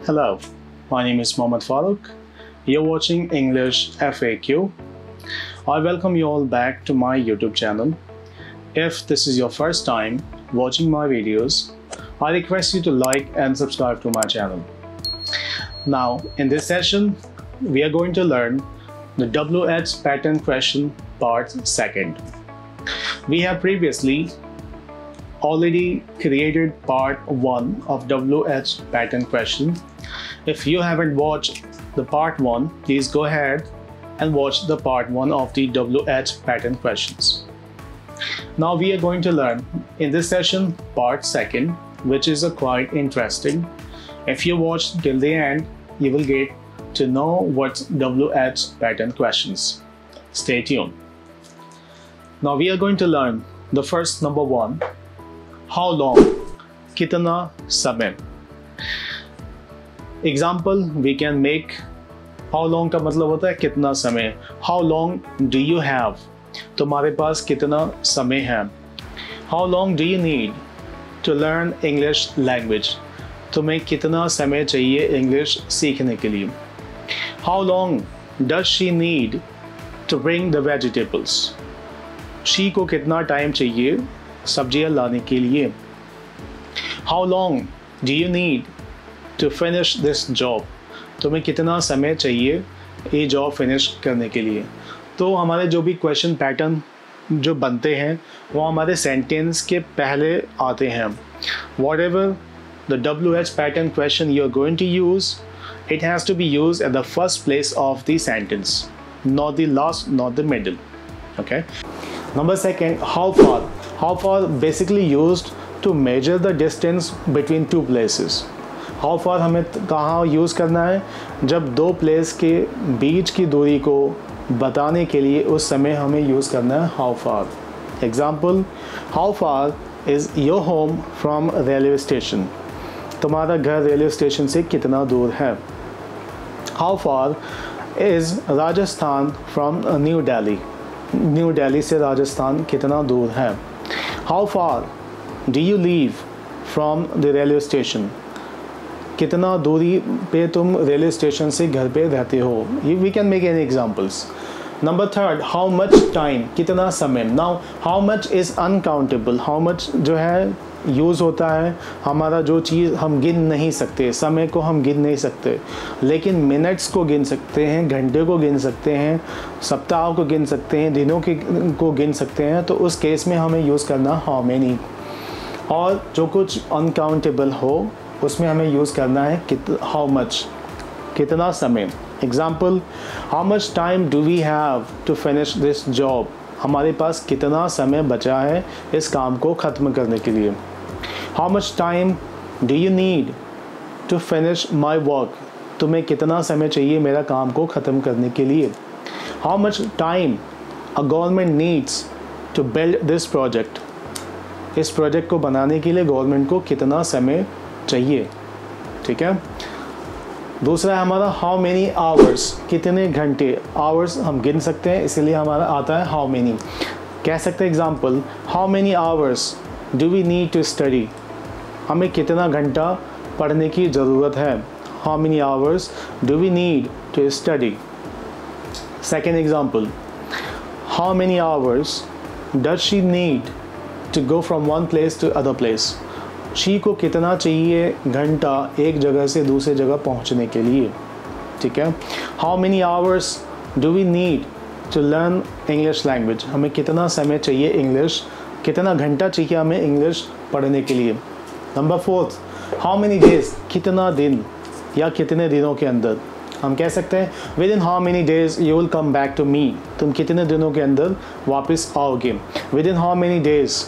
Hello, my name is Mohammad Farooq. You're watching English FAQ. I welcome you all back to my YouTube channel. If this is your first time watching my videos, I request you to like and subscribe to my channel. Now, in this session, we are going to learn the WH pattern question part 2nd. We have previously already created part 1 of WH pattern question. If you haven't watched the part 1, please go ahead and watch the part 1 of the WH pattern questions. Now we are going to learn in this session part 2nd, which is quite interesting. If you watch till the end, you will get to know what's WH pattern questions. Stay tuned. Now we are going to learn the first number 1. How long? कितना समय? Example we can make. How long का मतलब होता है कितना समय. How long do you have? तुम्हारे पास कितना समय है. How long do you need to learn English language? तुम्हें कितना समय चाहिए इंग्लिश सीखने के लिए. How long does she need to bring the vegetables? She को कितना टाइम चाहिए सब्जियां लाने के लिए. How long do you need to finish this job? तुम्हें कितना समय चाहिए ये जॉब फिनिश करने के लिए. तो हमारे जो भी क्वेश्चन पैटर्न जो बनते हैं वो हमारे सेंटेंस के पहले आते हैं. Whatever the WH pattern question you are going to use, it has to be used at the first place of the sentence, not the last, not the middle. Okay. Number 2, how far? How far basically used to measure the distance between two places. How far हमें कहाँ use करना है जब दो place के बीच की दूरी को बताने के लिए उस समय हमें यूज़ करना है how far. Example, how far is your home from railway station? तुम्हारा घर रेलवे स्टेशन से कितना दूर है. How far is Rajasthan from New Delhi? New Delhi से राजस्थान कितना दूर है. How far do you live from the railway station? कितना दूरी पे तुम रेलवे स्टेशन से घर पे रहते हो. We can make any examples. Number 3, how much time? कितना समय. Now how much is uncountable. How much जो है यूज़ होता है हमारा जो चीज़ हम गिन नहीं सकते. समय को हम गिन नहीं सकते लेकिन मिनट्स को गिन सकते हैं, घंटे को गिन सकते हैं, सप्ताह को गिन सकते हैं, दिनों को गिन सकते हैं. तो उस केस में हमें यूज़ करना हाउ मेनी. और जो कुछ अनकाउंटेबल हो उसमें हमें यूज़ करना है हाउ मच, कितना समय. Example, how much time do we have to finish this job. हमारे पास कितना समय बचा है इस काम को ख़त्म करने के लिए. How much time do you need to finish my work. तुम्हें कितना समय चाहिए मेरा काम को ख़त्म करने के लिए. How much time a government needs to build this project. इस प्रोजेक्ट को बनाने के लिए गवर्नमेंट को कितना समय चाहिए. ठीक है. दूसरा है हमारा हाउ मेनी आवर्स. कितने घंटे. आवर्स हम गिन सकते हैं इसलिए हमारा आता है हाउ मेनी. कह सकते हैं example, how many hours do we need to study. हमें कितना घंटा पढ़ने की ज़रूरत है. How many hours do we need to study. Second example, how many hours does she need to go from one place to other place. She को कितना चाहिए घंटा एक जगह से दूसरे जगह पहुंचने के लिए. ठीक है. How many hours do we need to learn English language. हमें कितना समय चाहिए इंग्लिश, कितना घंटा चाहिए हमें इंग्लिश पढ़ने के लिए. Number 4, how many days. कितना दिन या कितने दिनों के अंदर. हम कह सकते हैं within how many days you will come back to me. तुम कितने दिनों के अंदर वापस आओगे. Within how many days.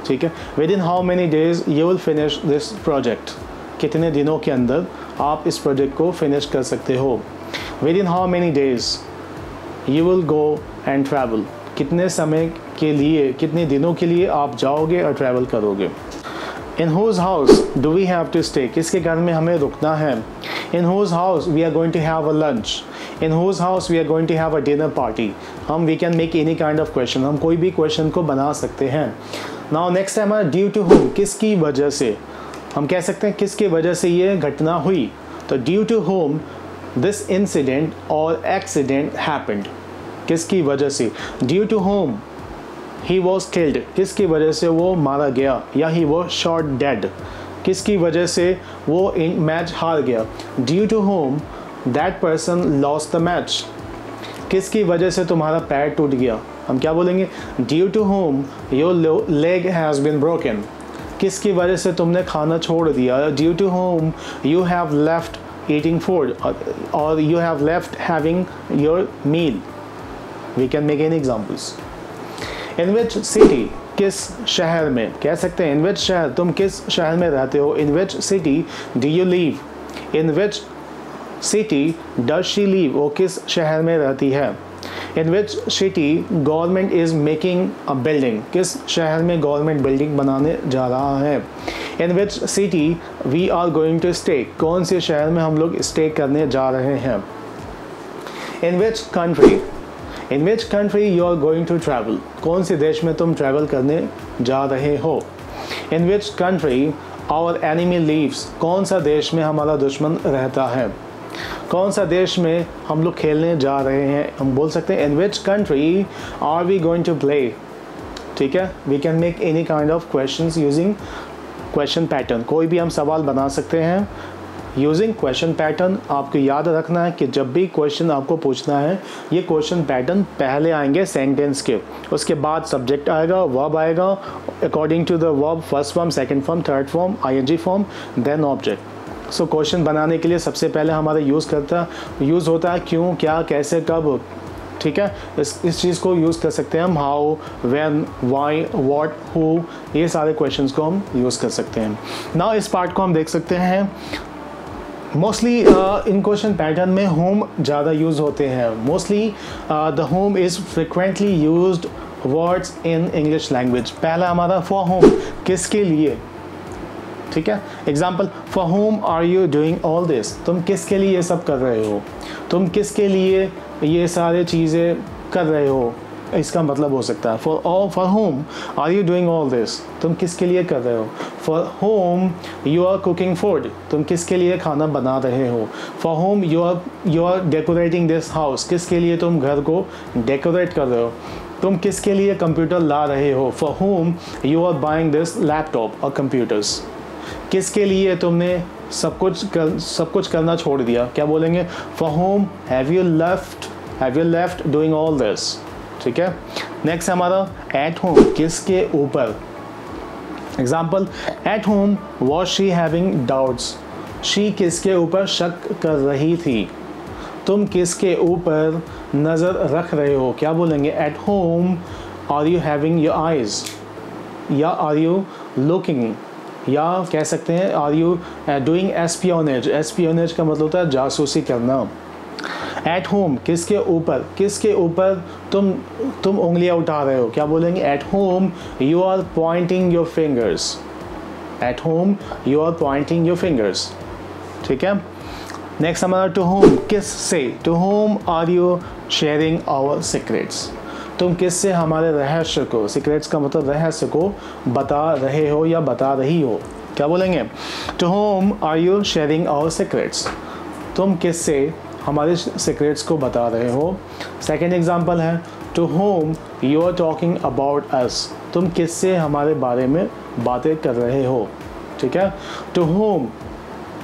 ठीक है. Within how many days you will finish this project. कितने दिनों के अंदर आप इस प्रोजेक्ट को फिनिश कर सकते हो. With in how many days you will go and travel. कितने समय के लिए, कितने दिनों के लिए आप जाओगे और ट्रैवल करोगे. In whose house do we have to stay. किसके घर में हमें रुकना है. In whose house we are going to have a lunch. In whose house we are going to have a dinner party. हम we can make any kind of question. हम कोई भी क्वेश्चन को बना सकते हैं. नाउ नेक्स्ट है हमारा ड्यू टू हुम. किसकी वजह से. हम कह सकते हैं किसकी वजह से ये घटना हुई. तो due to whom this incident और एक्सीडेंट हैपेंड, किसकी वजह से, due to whom he was killed, किसकी वजह से वो मारा गया, या ही वॉज शॉट डेड, किसकी वजह से वो मैच हार गया, due to whom that person lost the match, किसकी वजह से तुम्हारा पैर टूट गया, हम क्या बोलेंगे, due to whom your leg has been broken, किसकी वजह से तुमने खाना छोड़ दिया, due to whom you have left eating food और you have left having your meal. We can make any examples. In which city, किस शहर में, कह सकते हैं इन विच शहर, तुम किस शहर में रहते हो, in which city do you live, in which city does she live, वो किस शहर में रहती है, in which city government is making a building, किस शहर में गवर्नमेंट बिल्डिंग बनाने जा रहा है, in which city we are going to stay, कौन से शहर में हम लोग स्टे करने जा रहे हैं, in which country, in which country you are going to travel, कौन से देश में तुम ट्रैवल करने जा रहे हो, in which country our enemy lives, कौन सा देश में हमारा दुश्मन रहता है, कौन सा देश में हम लोग खेलने जा रहे हैं, हम बोल सकते हैं in which country are we going to play. ठीक है, we can make any kind of questions using question pattern, कोई भी हम सवाल बना सकते हैं यूजिंग क्वेश्चन पैटर्न। आपको याद रखना है कि जब भी क्वेश्चन आपको पूछना है, ये क्वेश्चन पैटर्न पहले आएंगे सेंटेंस के, उसके बाद सब्जेक्ट आएगा, वर्ब आएगा, according to the verb first form, second form, third form, ING form, then object. So question बनाने के लिए सबसे पहले हमारा यूज़ होता है क्यों, क्या, कैसे, कब। ठीक है, इस चीज़ को यूज़ कर सकते हैं हम, how, when, why, what, who, ये सारे क्वेश्चंस को हम यूज़ कर सकते हैं। नाउ इस पार्ट को हम देख सकते हैं। मोस्टली इन क्वेश्चन पैटर्न में होम ज़्यादा यूज़ होते हैं। Mostly the whom is frequently used words in English language. पहला हमारा फॉर होम, किसके लिए। ठीक है, example, for whom are you doing all this, तुम किसके लिए ये सब कर रहे हो, तुम किसके लिए ये सारे चीज़ें कर रहे हो, इसका मतलब हो सकता है for whom are you doing all this, तुम किसके लिए कर रहे हो। For whom you are cooking food, तुम किसके लिए खाना बना रहे हो। For whom you are decorating this house, किसके लिए तुम घर को डेकोरेट कर रहे हो। तुम किसके लिए कंप्यूटर ला रहे हो। For whom you are buying this laptop और कंप्यूटर्स, किसके लिए तुमने सब कुछ करना छोड़ दिया, क्या बोलेंगे, for home have you left doing all this. ठीक है, नेक्स्ट हमारा एट होम, किसके ऊपर। Example, at home was she having doubts, she किसके ऊपर शक कर रही थी। तुम किसके ऊपर नज़र रख रहे हो, क्या बोलेंगे, at whom are you having your eyes, या आर यू लुकिंग, या कह सकते हैं are you doing espionage. Espionage का मतलब होता है जासूसी करना। एट होम किसके ऊपर तुम उंगलियां उठा रहे हो, क्या बोलेंगे, at whom you are pointing your fingers. At whom you are pointing your fingers. ठीक है, नेक्स्ट हमारा टू होम, किस से। To whom are you sharing our secrets, तुम किससे हमारे रहस्य को, सीक्रेट्स का मतलब रहस्य को बता रहे हो या बता रही हो, क्या बोलेंगे, to whom are you sharing our secrets, तुम किससे हमारे सीक्रेट्स को बता रहे हो। सेकेंड एग्जाम्पल है, to whom you are talking about us, तुम किससे हमारे बारे में बातें कर रहे हो। ठीक है, to whom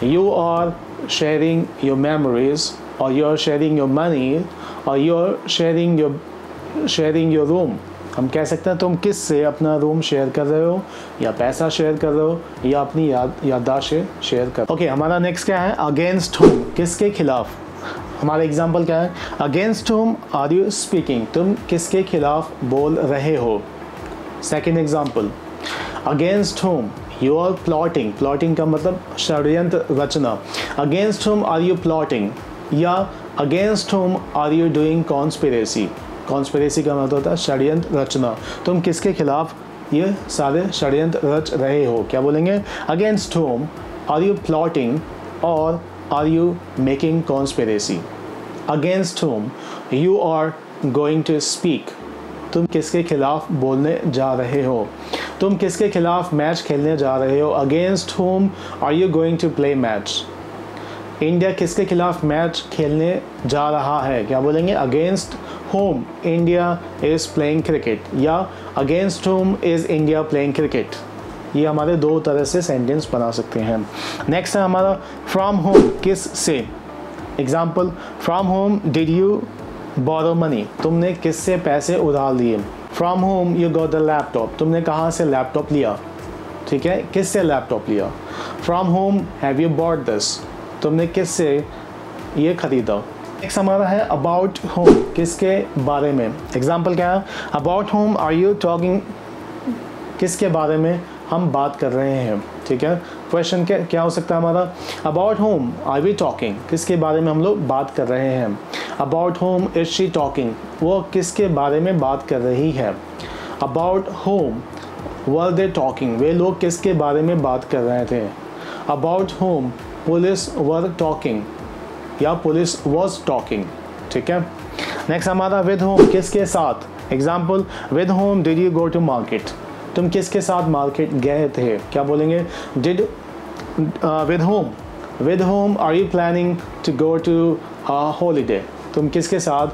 you are sharing your memories, और you are sharing your money, और you are sharing your room. हम कह सकते हैं तुम किससे अपना रूम शेयर कर रहे हो, या पैसा शेयर कर रहे हो, या अपनी याददाश्तें शेयर कर। ओके, हमारा नेक्स्ट क्या है, अगेंस्ट होम, किसके खिलाफ। हमारा एग्जाम्पल क्या है, against whom are you speaking, तुम किसके खिलाफ बोल रहे हो। Second example, against whom you are plotting, plotting का मतलब षड्यंत्र रचना। Against whom are you plotting, या against whom are you doing conspiracy. Conspiracy का मतलब होता है षड्यंत्र रचना, तुम किसके खिलाफ ये सारे षड्यंत्र रच रहे हो, क्या बोलेंगे, against whom are you plotting और are you making conspiracy. Against whom you are going to speak, तुम किसके खिलाफ बोलने जा रहे हो, तुम किसके खिलाफ मैच खेलने जा रहे हो। Against whom are you going to play match. India किसके खिलाफ मैच खेलने जा रहा है, क्या बोलेंगे? Against whom India is playing cricket, या against whom is India playing cricket. ये हमारे दो तरह से सेंटेंस बना सकते हैं। नेक्स्ट है हमारा फ्रॉम होम, किस से। Example, from whom did you borrow money, तुमने किससे पैसे उधार लिए। From whom you got the laptop, तुमने कहाँ से लैपटॉप लिया, ठीक है, किससे लैपटॉप लिया। From home have you bought this, तुमने किससे ये खरीदा। नेक्स्ट हमारा है अबाउट होम, किसके बारे में। एग्जाम्पल क्या है, about whom are you talking, किसके बारे में हम बात कर रहे हैं, ठीक है। क्वेश्चन क्या हो सकता है हमारा, about whom are we talking, किसके बारे में हम लोग बात कर रहे हैं। About whom is she talking, वो किसके बारे में बात कर रही है। About whom were they talking, वे लोग किसके बारे में बात कर रहे थे। About whom police were talking, या पुलिस वॉज टॉकिंग, ठीक है। नेक्स्ट हमारा विद होम, किसके साथ। Example, with whom did you go to market, तुम किसके साथ मार्केट गए थे, क्या बोलेंगे। Did with whom are you planning to go to holiday, तुम किसके साथ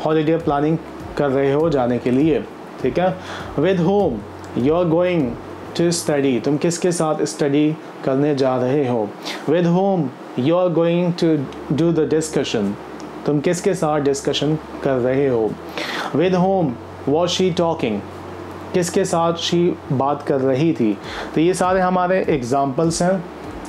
हॉलीडे प्लानिंग कर रहे हो जाने के लिए, ठीक है। With whom you are going to study, तुम किसके साथ स्टडी करने जा रहे हो। With whom you are going to do the discussion, तुम किसके साथ डिस्कशन कर रहे हो। With whom was she talking, किसके साथ शी बात कर रही थी। तो ये सारे हमारे एग्जाम्पल्स हैं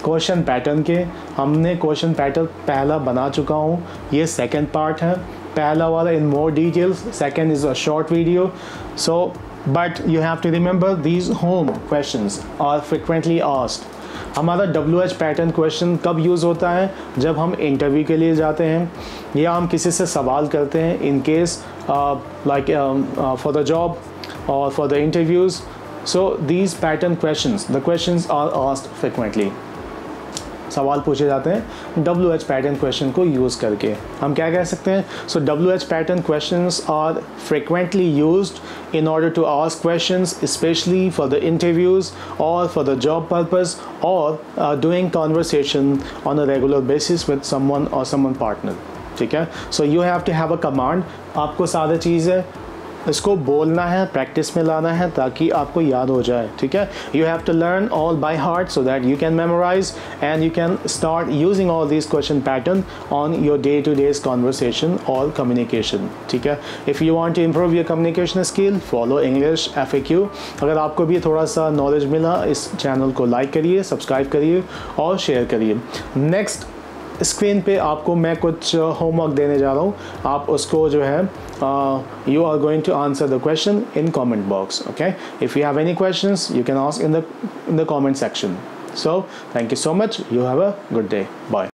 क्वेश्चन पैटर्न के। हमने क्वेश्चन पैटर्न पहला बना चुका हूँ, ये सेकंड पार्ट है। पहला वाला in more details, second is a short video. So but you have to remember these whom questions are frequently asked. हमारा WH पैटर्न क्वेश्चन कब यूज़ होता है, जब हम इंटरव्यू के लिए जाते हैं या हम किसी से सवाल करते हैं in case like for the job or for the interviews. So these pattern questions, the questions are asked frequently. सवाल पूछे जाते हैं WH पैटर्न क्वेश्चन को यूज़ करके। हम क्या कह सकते हैं, so WH pattern questions are frequently used in order to ask questions, especially for the interviews or for the job purpose or doing conversation on a regular basis with someone or someone partner, ठीक है। So you have to have a command, आपको सारी चीज़ें इसको बोलना है, practice में लाना है ताकि आपको याद हो जाए, ठीक है। You have to learn all by heart so that you can memorise and you can start using all this question pattern on your day to days conversation और कम्युनिकेशन, ठीक है। If you want to improve your communication skill, follow English FAQ। अगर आपको भी थोड़ा सा knowledge मिला, इस चैनल को लाइक करिए, सब्सक्राइब करिए और शेयर करिए। नेक्स्ट स्क्रीन पे आपको मैं कुछ होमवर्क देने जा रहा हूँ, आप उसको जो है you are going to answer the question in comment box, okay? If you have any questions, you can ask in the comment section. So thank you so much, you have a good day, bye.